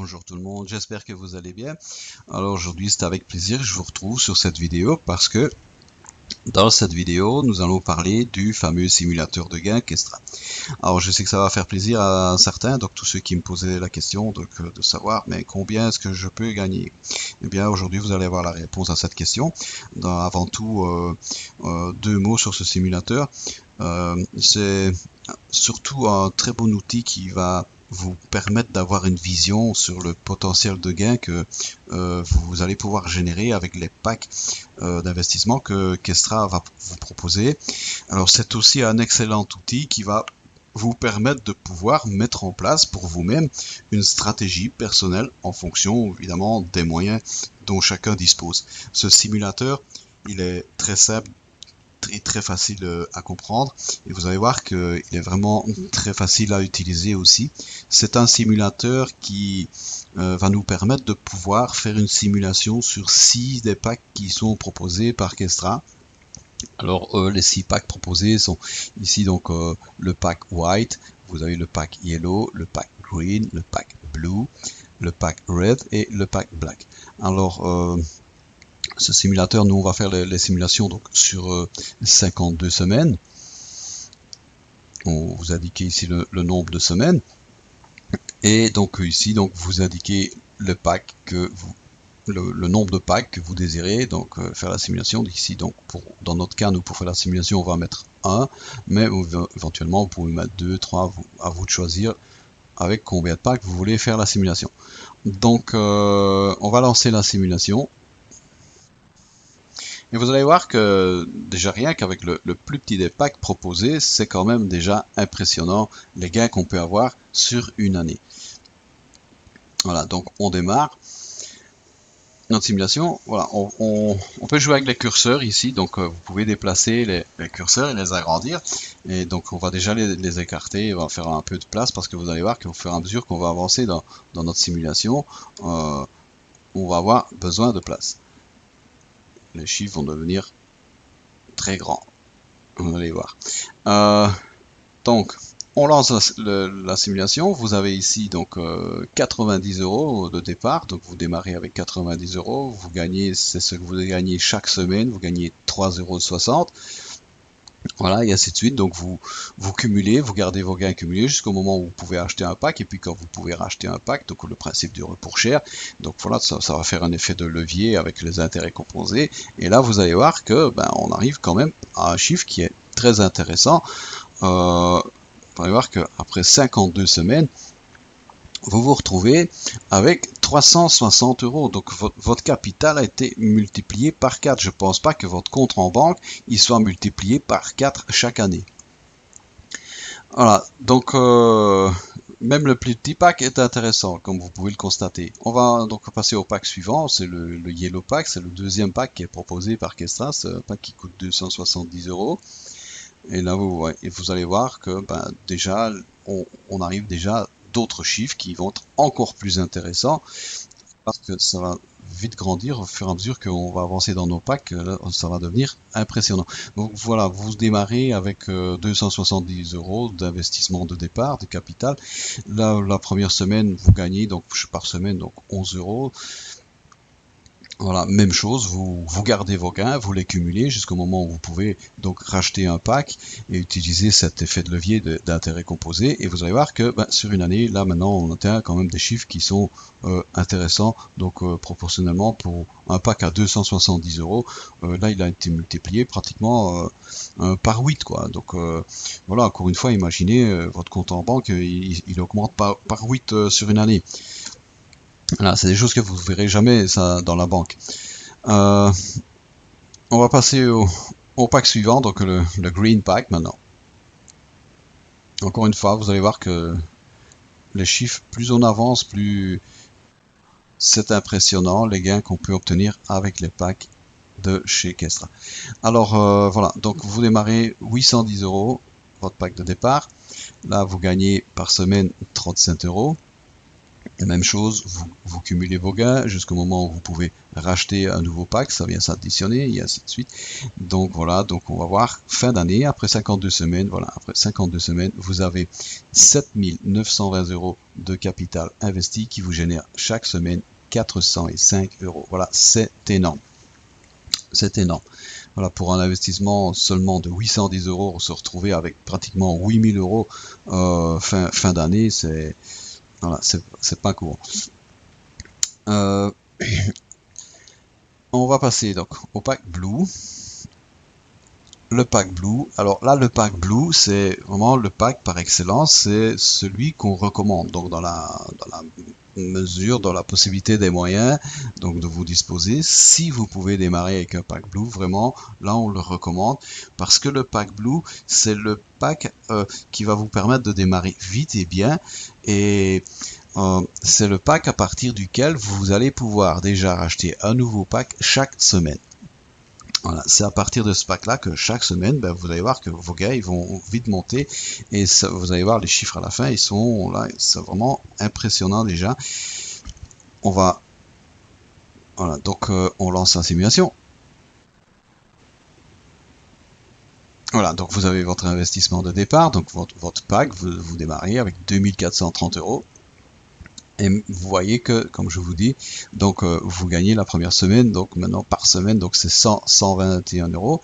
Bonjour tout le monde, j'espère que vous allez bien. Alors aujourd'hui c'est avec plaisir que je vous retrouve sur cette vidéo parce que dans cette vidéo nous allons parler du fameux simulateur de gain Kestra. Alors je sais que ça va faire plaisir à certains, donc tous ceux qui me posaient la question de savoir mais combien est-ce que je peux gagner. Eh bien aujourd'hui vous allez avoir la réponse à cette question. Avant tout deux mots sur ce simulateur. C'est surtout un très bon outil qui va vous permettre d'avoir une vision sur le potentiel de gain que vous allez pouvoir générer avec les packs d'investissement que Kestra va vous proposer. Alors c'est aussi un excellent outil qui va vous permettre de pouvoir mettre en place pour vous-même une stratégie personnelle en fonction évidemment des moyens dont chacun dispose. Ce simulateur, il est très simple, très facile à comprendre et vous allez voir qu'il est vraiment très facile à utiliser aussi. C'est un simulateur qui va nous permettre de pouvoir faire une simulation sur 6 des packs qui sont proposés par Kestra. Alors les 6 packs proposés sont ici donc le pack white, vous avez le pack yellow, le pack green, le pack blue, le pack red et le pack black. Alors ce simulateur, nous on va faire les simulations donc sur 52 semaines. On vous indiquez ici le nombre de semaines. Et donc ici donc vous indiquez le pack que vous le nombre de packs que vous désirez donc faire la simulation. Ici donc dans notre cas nous pour faire la simulation on va mettre 1, mais éventuellement vous pouvez mettre 2, 3, à vous de choisir avec combien de packs vous voulez faire la simulation. Donc on va lancer la simulation. Et vous allez voir que déjà rien qu'avec le plus petit des packs proposés, c'est quand même déjà impressionnant les gains qu'on peut avoir sur une année. Voilà, donc on démarre notre simulation. Voilà, on peut jouer avec les curseurs ici, donc vous pouvez déplacer les curseurs et les agrandir. Et donc on va déjà les écarter, on va faire un peu de place parce que vous allez voir qu'au fur et à mesure qu'on va avancer dans notre simulation, on va avoir besoin de place. Les chiffres vont devenir très grands. Vous allez voir. Donc, on lance la simulation. Vous avez ici donc 90 € de départ. Donc, vous démarrez avec 90 €. Vous gagnez, c'est ce que vous gagnez chaque semaine. Vous gagnez 3,60 €. Voilà, et ainsi de suite. Donc vous cumulez, vous gardez vos gains cumulés jusqu'au moment où vous pouvez acheter un pack, et puis quand vous pouvez racheter un pack, donc le principe du report cher. Donc voilà, ça va faire un effet de levier avec les intérêts composés. Et là, vous allez voir que on arrive quand même à un chiffre qui est très intéressant. Vous allez voir qu'après 52 semaines, vous vous retrouvez avec 360 €. Donc votre capital a été multiplié par 4. Je ne pense pas que votre compte en banque il soit multiplié par 4 chaque année. Voilà, donc même le plus petit pack est intéressant, comme vous pouvez le constater. On va donc passer au pack suivant, c'est le Yellow Pack, c'est le deuxième pack qui est proposé par Kestra, c'est un pack qui coûte 270 €. Et là vous allez voir que déjà on arrive déjà d'autres chiffres qui vont être encore plus intéressants parce que ça va vite grandir au fur et à mesure qu'on va avancer dans nos packs. Là, ça va devenir impressionnant. Donc voilà, vous démarrez avec 270 € d'investissement de départ, de capital. Là, la première semaine, vous gagnez donc par semaine donc 11 €. Voilà, même chose, vous gardez vos gains, vous les cumulez jusqu'au moment où vous pouvez donc racheter un pack et utiliser cet effet de levier d'intérêt composé. Et vous allez voir que sur une année, là maintenant on atteint quand même des chiffres qui sont intéressants. Donc proportionnellement pour un pack à 270 €, là il a été multiplié pratiquement par 8 quoi. Donc voilà, encore une fois, imaginez votre compte en banque, il augmente par 8 sur une année. Voilà, c'est des choses que vous ne verrez jamais ça dans la banque. On va passer au pack suivant, donc le Green Pack maintenant. Encore une fois, vous allez voir que les chiffres, plus on avance, plus c'est impressionnant les gains qu'on peut obtenir avec les packs de chez Kestra. Alors voilà, donc vous démarrez 810 €, votre pack de départ. Là, vous gagnez par semaine 35 €. Même chose, vous cumulez vos gains jusqu'au moment où vous pouvez racheter un nouveau pack, ça vient s'additionner et ainsi de suite. Donc voilà, donc on va voir fin d'année, après 52 semaines, voilà, après 52 semaines, vous avez 7 920 € de capital investi qui vous génère chaque semaine 405 €. Voilà, c'est énorme. C'est énorme. Voilà, pour un investissement seulement de 810 €, se retrouver avec pratiquement 8000 € fin d'année, c'est voilà, c'est pas courant. On va passer donc au pack Blue. Le pack Blue, alors là le pack Blue c'est vraiment le pack par excellence, c'est celui qu'on recommande, donc dans la mesure, dans la possibilité des moyens, donc de vous disposer, si vous pouvez démarrer avec un pack Blue, vraiment là on le recommande, parce que le pack Blue c'est le pack qui va vous permettre de démarrer vite et bien, et c'est le pack à partir duquel vous allez pouvoir déjà racheter un nouveau pack chaque semaine. Voilà, c'est à partir de ce pack-là que chaque semaine, ben, vous allez voir que vos gains ils vont vite monter et ça, vous allez voir les chiffres à la fin, ils sont là, c'est vraiment impressionnant déjà. On va, voilà, donc on lance la simulation. Voilà, donc vous avez votre investissement de départ, donc votre pack, vous démarrez avec 2430 €. Et vous voyez que, comme je vous dis, donc vous gagnez la première semaine, donc maintenant par semaine, donc c'est 121 €.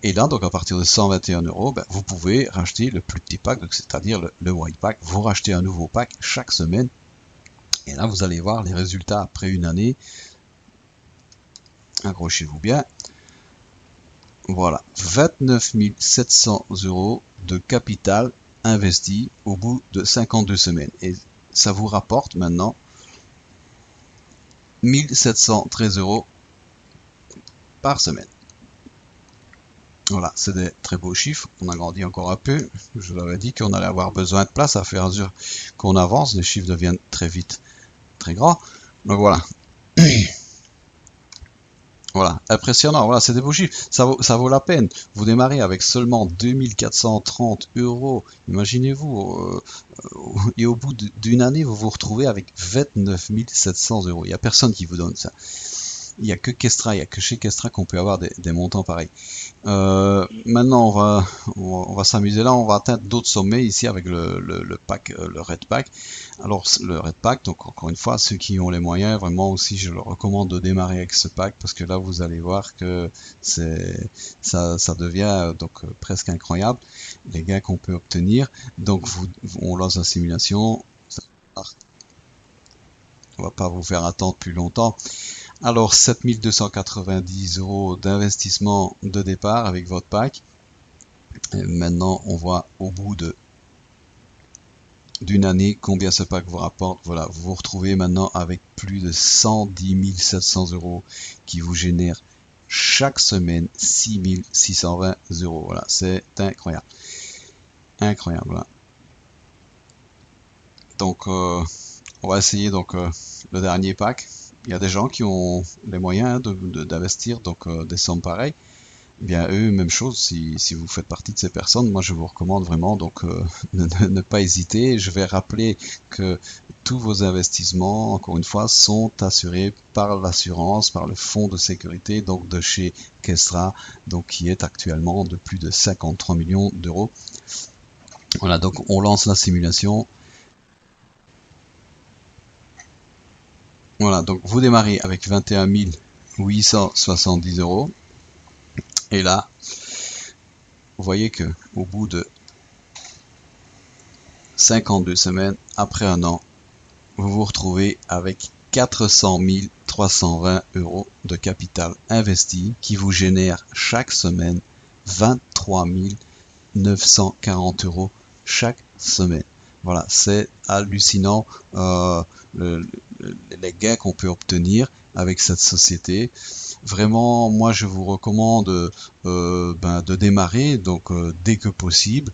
Et là, donc à partir de 121 €, ben, vous pouvez racheter le plus petit pack, c'est-à-dire le white pack. Vous rachetez un nouveau pack chaque semaine. Et là, vous allez voir les résultats après une année. Accrochez-vous bien. Voilà, 29 700 € de capital investi au bout de 52 semaines. Et ça vous rapporte maintenant 1713 € par semaine. Voilà, c'est des très beaux chiffres. On agrandit encore un peu. Je vous avais dit qu'on allait avoir besoin de place à fur et à mesure qu'on avance. Les chiffres deviennent très vite très grands. Donc voilà. Voilà, impressionnant, voilà, c'est des beaux chiffres, ça vaut la peine. Vous démarrez avec seulement 2430 €, imaginez-vous, et au bout d'une année, vous vous retrouvez avec 29 700 €. Il n'y a personne qui vous donne ça. Il n'y a que Kestra, il n'y a que chez Kestra qu'on peut avoir des montants pareils. Maintenant, on va s'amuser là, on va atteindre d'autres sommets ici avec le pack, le Red Pack. Alors, le Red Pack, donc encore une fois, ceux qui ont les moyens, vraiment aussi, je leur recommande de démarrer avec ce pack parce que là, vous allez voir que ça devient donc presque incroyable, les gains qu'on peut obtenir. Donc, on lance la simulation. On va pas vous faire attendre plus longtemps. Alors 7290 € d'investissement de départ avec votre pack. Et maintenant on voit au bout d'une année combien ce pack vous rapporte. Voilà, vous vous retrouvez maintenant avec plus de 110 700 € qui vous génèrent chaque semaine 6620 €. Voilà, c'est incroyable. Incroyable. Voilà. Donc on va essayer donc le dernier pack. Il y a des gens qui ont les moyens d'investir donc des sommes pareilles. Eh bien eux, même chose, si vous faites partie de ces personnes, moi je vous recommande vraiment donc ne pas hésiter. Je vais rappeler que tous vos investissements, encore une fois, sont assurés par l'assurance, par le fonds de sécurité donc de chez Kestra, donc qui est actuellement de plus de 53 millions d'euros. Voilà, donc on lance la simulation. Voilà, donc vous démarrez avec 21 870 €. Et là, vous voyez que au bout de 52 semaines, après un an, vous vous retrouvez avec 400 320 € de capital investi qui vous génère chaque semaine 23 940 € chaque semaine. Voilà, c'est hallucinant les gains qu'on peut obtenir avec cette société. Vraiment, moi je vous recommande de démarrer donc dès que possible.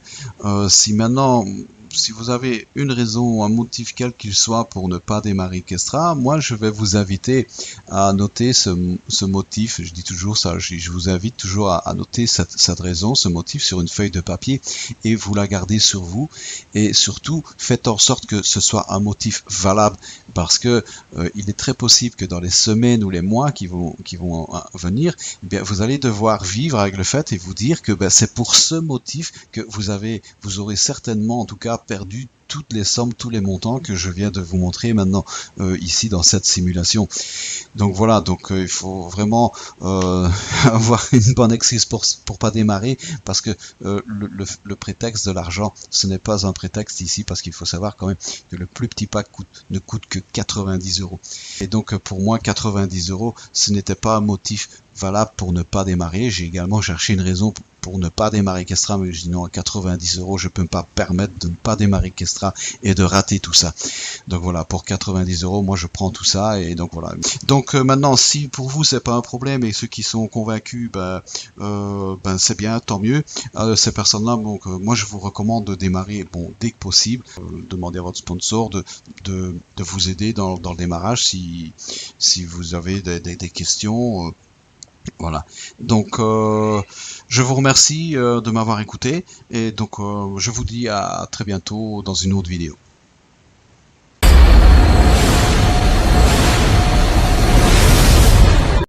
Si maintenant si vous avez une raison ou un motif quel qu'il soit pour ne pas démarrer Kestra, moi je vais vous inviter à noter ce motif. Je dis toujours ça, je vous invite toujours à noter cette raison, ce motif sur une feuille de papier et vous la gardez sur vous. Et surtout, faites en sorte que ce soit un motif valable, parce que il est très possible que dans les semaines ou les mois qui vont venir, eh bien, vous allez devoir vivre avec le fait et vous dire que c'est pour ce motif que vous aurez certainement en tout cas perdu toutes les sommes, tous les montants que je viens de vous montrer maintenant ici dans cette simulation. Donc voilà, donc il faut vraiment avoir une bonne excuse pour pas démarrer, parce que le prétexte de l'argent, ce n'est pas un prétexte ici, parce qu'il faut savoir quand même que le plus petit pack ne coûte que 90 €. Et donc pour moi 90 €, ce n'était pas un motif valable pour ne pas démarrer. J'ai également cherché une raison pour ne pas démarrer Kestra, mais je dis non, à 90 €, je peux pas permettre de ne pas démarrer Kestra et de rater tout ça. Donc voilà, pour 90 €, moi je prends tout ça, et donc voilà. Donc maintenant, si pour vous c'est pas un problème, et ceux qui sont convaincus, c'est bien, tant mieux. Ces personnes-là, donc moi je vous recommande de démarrer dès que possible. Demandez à votre sponsor de vous aider dans le démarrage si vous avez des questions. Voilà, donc je vous remercie de m'avoir écouté, et donc je vous dis à très bientôt dans une autre vidéo.